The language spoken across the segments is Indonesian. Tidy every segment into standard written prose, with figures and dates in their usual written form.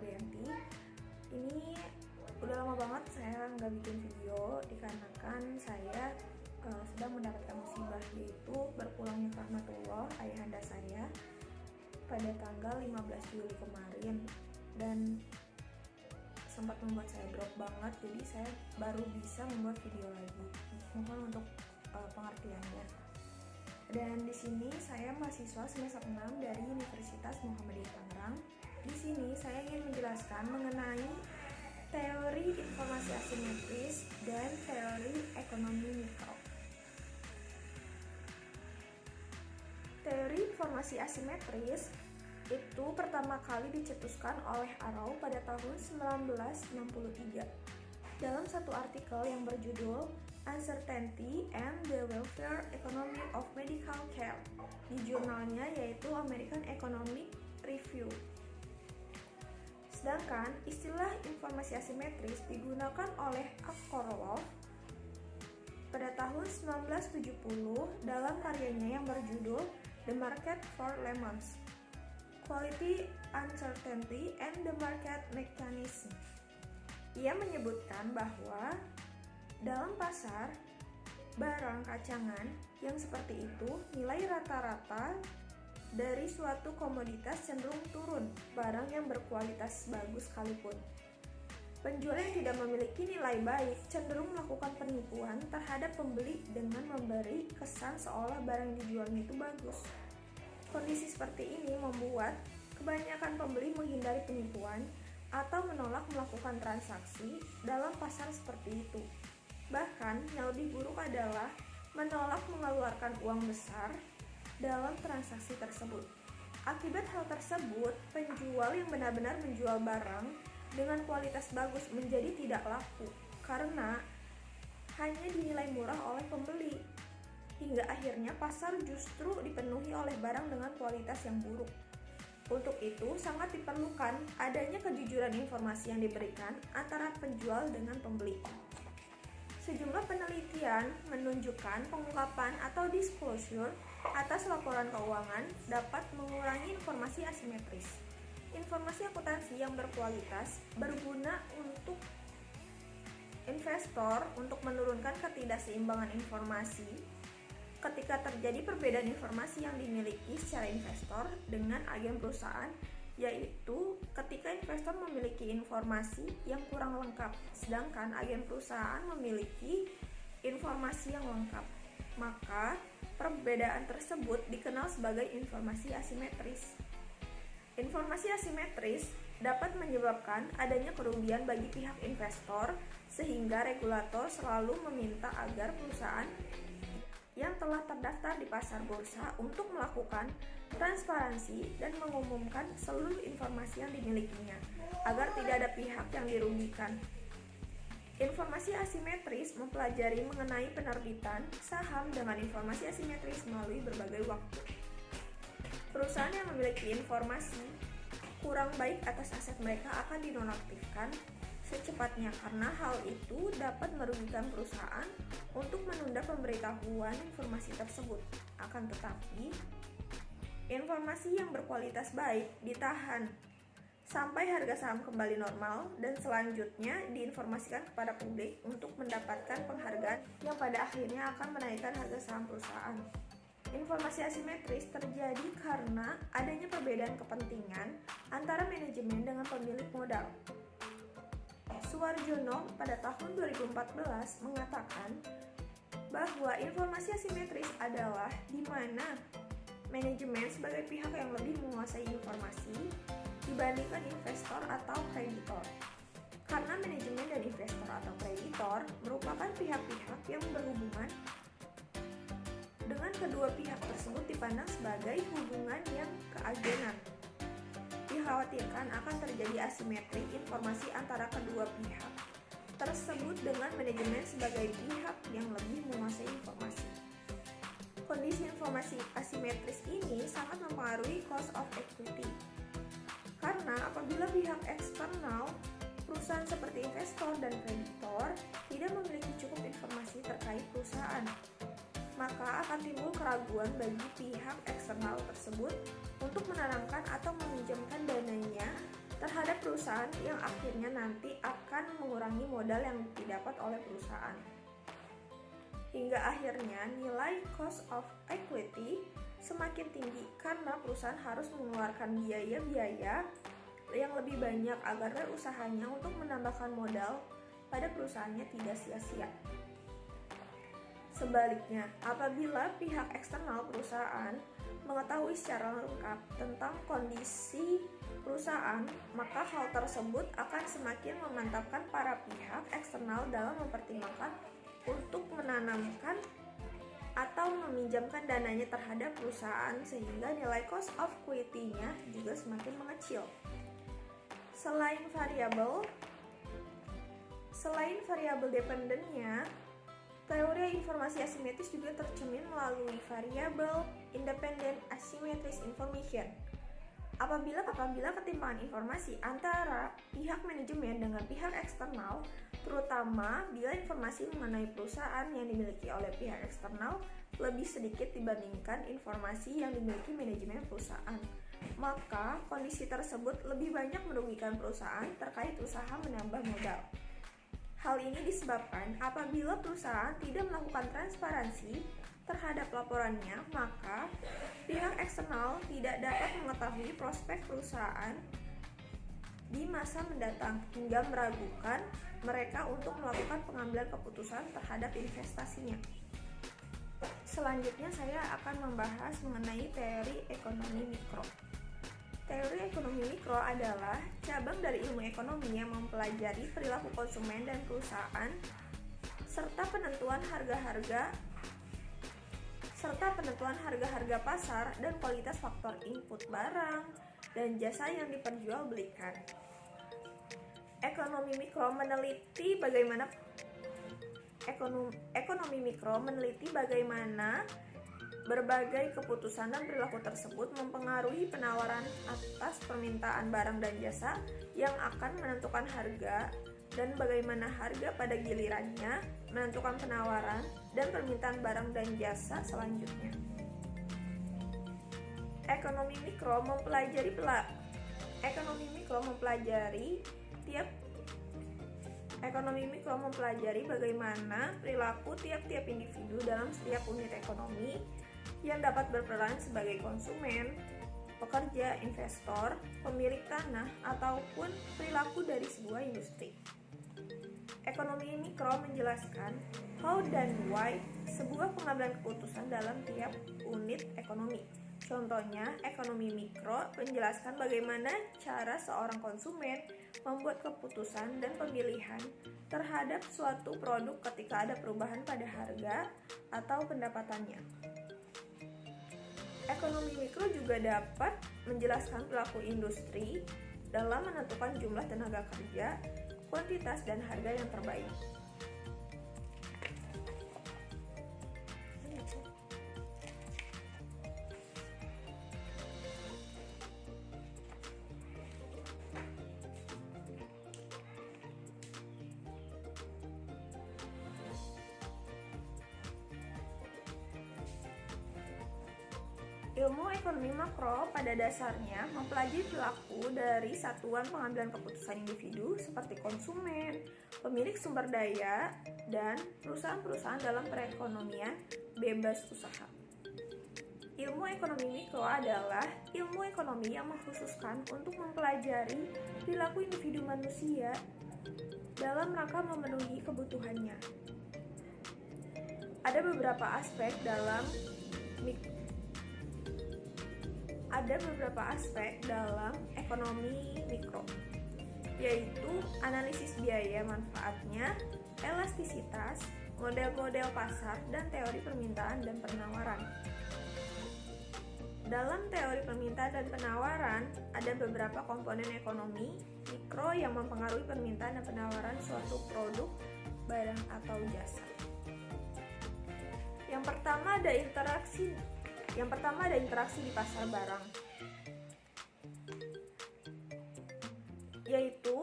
Nurlianti. Ini udah lama banget saya nggak bikin video dikarenakan saya sedang mendapatkan musibah, yaitu berpulangnya Rahmatullah, ayahanda saya, pada tanggal 15 Juli kemarin, dan sempat membuat saya drop banget. Jadi saya baru bisa membuat video lagi. Mohon untuk pengertiannya. Dan di sini saya mahasiswa semester 6 dari Universitas Muhammadiyah Tangerang. Di sini saya ingin menjelaskan mengenai teori informasi asimetris dan teori ekonomi mikro. Teori informasi asimetris itu pertama kali dicetuskan oleh Arrow pada tahun 1963 dalam satu artikel yang berjudul Uncertainty and the Welfare Economy of Medical Care di jurnalnya, yaitu American Economic Review. Sedangkan istilah informasi asimetris digunakan oleh Akerlof pada tahun 1970 dalam karyanya yang berjudul The Market for Lemons, Quality, Uncertainty, and the Market Mechanism. Ia menyebutkan bahwa dalam pasar barang kacangan yang seperti itu, nilai rata-rata dari suatu komoditas cenderung turun, barang yang berkualitas bagus sekalipun. Penjual yang tidak memiliki nilai baik cenderung melakukan penipuan terhadap pembeli dengan memberi kesan seolah barang yang dijualnya itu bagus. Kondisi seperti ini membuat kebanyakan pembeli menghindari penipuan atau menolak melakukan transaksi dalam pasar seperti itu. Bahkan yang lebih buruk adalah menolak mengeluarkan uang besar dalam transaksi tersebut. Akibat hal tersebut, penjual yang benar-benar menjual barang dengan kualitas bagus menjadi tidak laku karena hanya dinilai murah oleh pembeli. Hingga akhirnya pasar justru dipenuhi oleh barang dengan kualitas yang buruk. Untuk itu, sangat diperlukan adanya kejujuran informasi yang diberikan antara penjual dengan pembeli. Sejumlah penelitian menunjukkan pengungkapan atau disclosure atas laporan keuangan dapat mengurangi informasi asimetris. Informasi akuntansi yang berkualitas berguna untuk investor untuk menurunkan ketidakseimbangan informasi ketika terjadi perbedaan informasi yang dimiliki secara investor dengan agen perusahaan, yaitu ketika investor memiliki informasi yang kurang lengkap, sedangkan agen perusahaan memiliki informasi yang lengkap. Maka, perbedaan tersebut dikenal sebagai informasi asimetris. Informasi asimetris dapat menyebabkan adanya kerugian bagi pihak investor, sehingga regulator selalu meminta agar perusahaan yang telah terdaftar di pasar bursa untuk melakukan transparansi dan mengumumkan seluruh informasi yang dimilikinya agar tidak ada pihak yang dirugikan. Informasi asimetris mempelajari mengenai penerbitan saham dengan informasi asimetris melalui berbagai waktu. Perusahaan yang memiliki informasi kurang baik atas aset mereka akan dinonaktifkan secepatnya karena hal itu dapat merugikan perusahaan untuk menunda pemberitahuan informasi tersebut. Akan tetapi, informasi yang berkualitas baik ditahan sampai harga saham kembali normal dan selanjutnya diinformasikan kepada publik untuk mendapatkan penghargaan yang pada akhirnya akan menaikkan harga saham perusahaan. Informasi asimetris terjadi karena adanya perbedaan kepentingan antara manajemen dengan pemilik modal. Suwarjono pada tahun 2014 mengatakan bahwa informasi asimetris adalah di mana manajemen sebagai pihak yang lebih menguasai informasi dibandingkan investor atau kreditor. Karena manajemen dan investor atau kreditor merupakan pihak-pihak yang berhubungan dengan kedua pihak tersebut dipandang sebagai hubungan yang keagenan. Dikhawatirkan akan terjadi asimetri informasi antara kedua pihak tersebut dengan manajemen sebagai pihak yang lebih menguasai informasi. Kondisi informasi asimetris ini sangat mempengaruhi cost of equity. Karena apabila pihak eksternal, perusahaan seperti investor dan kreditor tidak memiliki cukup informasi terkait perusahaan, maka akan timbul keraguan bagi pihak eksternal tersebut untuk menanamkan atau meminjamkan dananya terhadap perusahaan yang akhirnya nanti akan mengurangi modal yang didapat oleh perusahaan. Hingga akhirnya nilai cost of equity semakin tinggi karena perusahaan harus mengeluarkan biaya-biaya yang lebih banyak agar usahanya untuk menambahkan modal pada perusahaannya tidak sia-sia. Sebaliknya, apabila pihak eksternal perusahaan mengetahui secara lengkap tentang kondisi perusahaan, maka hal tersebut akan semakin memantapkan para pihak eksternal dalam mempertimbangkan untuk menanamkan atau meminjamkan dananya terhadap perusahaan sehingga nilai cost of equity-nya juga semakin mengecil. Selain variabel dependennya, teori informasi asimetris juga tercermin melalui variabel independent asymmetric information. Apabila ketimpangan informasi antara pihak manajemen dengan pihak eksternal, terutama bila informasi mengenai perusahaan yang dimiliki oleh pihak eksternal lebih sedikit dibandingkan informasi yang dimiliki manajemen perusahaan, maka kondisi tersebut lebih banyak merugikan perusahaan terkait usaha menambah modal. Hal ini disebabkan apabila perusahaan tidak melakukan transparansi terhadap laporannya, maka pihak eksternal tidak dapat mengetahui prospek perusahaan di masa mendatang hingga meragukan mereka untuk melakukan pengambilan keputusan terhadap investasinya. Selanjutnya saya akan membahas mengenai teori ekonomi mikro. Teori ekonomi mikro adalah cabang dari ilmu ekonomi yang mempelajari perilaku konsumen dan perusahaan serta penentuan harga-harga pasar dan kualitas faktor input barang dan jasa yang diperjualbelikan. Ekonomi mikro meneliti bagaimana berbagai keputusan dan perilaku tersebut mempengaruhi penawaran atas permintaan barang dan jasa yang akan menentukan harga dan bagaimana harga pada gilirannya menentukan penawaran dan permintaan barang dan jasa selanjutnya. Ekonomi mikro mempelajari bagaimana perilaku tiap-tiap individu dalam setiap unit ekonomi yang dapat berperan sebagai konsumen, pekerja, investor, pemilik tanah, ataupun perilaku dari sebuah industri. Ekonomi mikro menjelaskan how dan why sebuah pengambilan keputusan dalam tiap unit ekonomi. Contohnya, ekonomi mikro menjelaskan bagaimana cara seorang konsumen membuat keputusan dan pemilihan terhadap suatu produk ketika ada perubahan pada harga atau pendapatannya. Ekonomi mikro juga dapat menjelaskan perilaku industri dalam menentukan jumlah tenaga kerja, kuantitas, dan harga yang terbaik. Ilmu ekonomi makro pada dasarnya mempelajari perilaku dari satuan pengambilan keputusan individu seperti konsumen, pemilik sumber daya, dan perusahaan-perusahaan dalam perekonomian bebas usaha. Ilmu ekonomi mikro adalah ilmu ekonomi yang mengkhususkan untuk mempelajari perilaku individu manusia dalam rangka memenuhi kebutuhannya. Ada beberapa aspek dalam ekonomi mikro, yaitu analisis biaya manfaatnya, elastisitas, model-model pasar, dan teori permintaan dan penawaran. Dalam teori permintaan dan penawaran, ada beberapa komponen ekonomi mikro yang mempengaruhi permintaan dan penawaran suatu produk, barang, atau jasa. Yang pertama ada interaksi di pasar barang, yaitu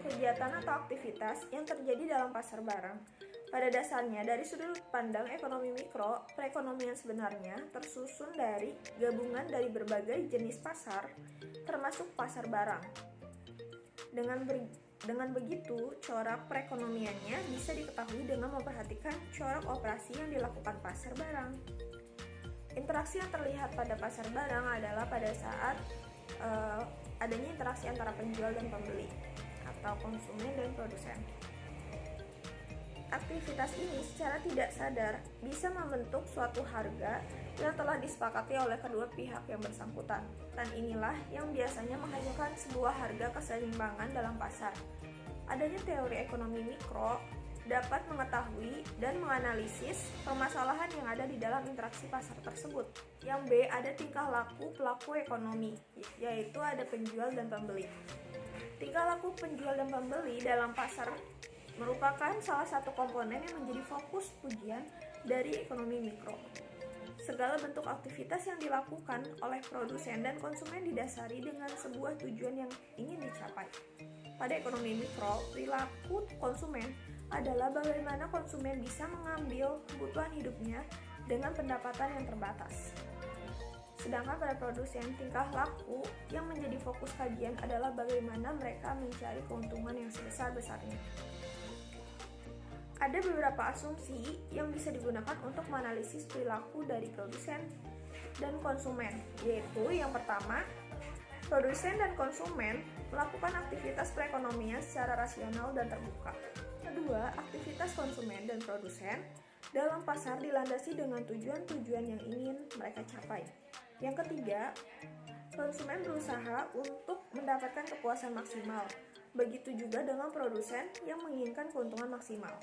kegiatan atau aktivitas yang terjadi dalam pasar barang. Pada dasarnya, dari sudut pandang ekonomi mikro, perekonomian sebenarnya tersusun dari gabungan dari berbagai jenis pasar, termasuk pasar barang. Dengan begitu, corak perekonomiannya bisa diketahui dengan memperhatikan corak operasi yang dilakukan pasar barang. Interaksi yang terlihat pada pasar barang adalah pada saat adanya interaksi antara penjual dan pembeli, atau konsumen dan produsen. Aktivitas ini secara tidak sadar bisa membentuk suatu harga yang telah disepakati oleh kedua pihak yang bersangkutan, dan inilah yang biasanya menghasilkan sebuah harga keseimbangan dalam pasar. Adanya teori ekonomi mikro dapat mengetahui dan menganalisis permasalahan yang ada di dalam interaksi pasar tersebut. Yang B, ada tingkah laku pelaku ekonomi, yaitu ada penjual dan pembeli. Tingkah laku penjual dan pembeli dalam pasar merupakan salah satu komponen yang menjadi fokus pujian dari ekonomi mikro. Segala bentuk aktivitas yang dilakukan oleh produsen dan konsumen didasari dengan sebuah tujuan yang ingin dicapai. Pada ekonomi mikro, perilaku konsumen adalah bagaimana konsumen bisa mengambil kebutuhan hidupnya dengan pendapatan yang terbatas. Sedangkan pada produsen, tingkah laku yang menjadi fokus kajian adalah bagaimana mereka mencari keuntungan yang sebesar-besarnya. Ada beberapa asumsi yang bisa digunakan untuk menganalisis perilaku dari produsen dan konsumen, yaitu yang pertama, produsen dan konsumen melakukan aktivitas perekonomian secara rasional dan terbuka. Kedua, aktivitas konsumen dan produsen dalam pasar dilandasi dengan tujuan-tujuan yang ingin mereka capai. Yang ketiga, konsumen berusaha untuk mendapatkan kepuasan maksimal. Begitu juga dengan produsen yang menginginkan keuntungan maksimal.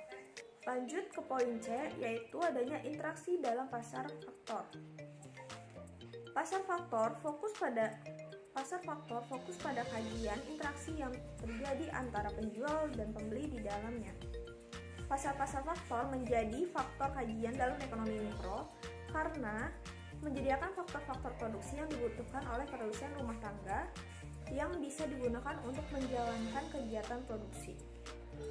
Lanjut ke poin C, yaitu adanya interaksi dalam pasar faktor. Pasar faktor fokus pada kajian interaksi yang terjadi antara penjual dan pembeli di dalamnya. Pasar-pasar faktor menjadi faktor kajian dalam ekonomi mikro karena menyediakan faktor-faktor produksi yang dibutuhkan oleh produsen rumah tangga yang bisa digunakan untuk menjalankan kegiatan produksi.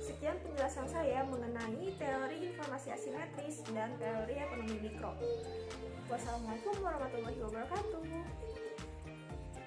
Sekian penjelasan saya mengenai teori informasi asimetris dan teori ekonomi mikro. Wassalamualaikum warahmatullahi wabarakatuh.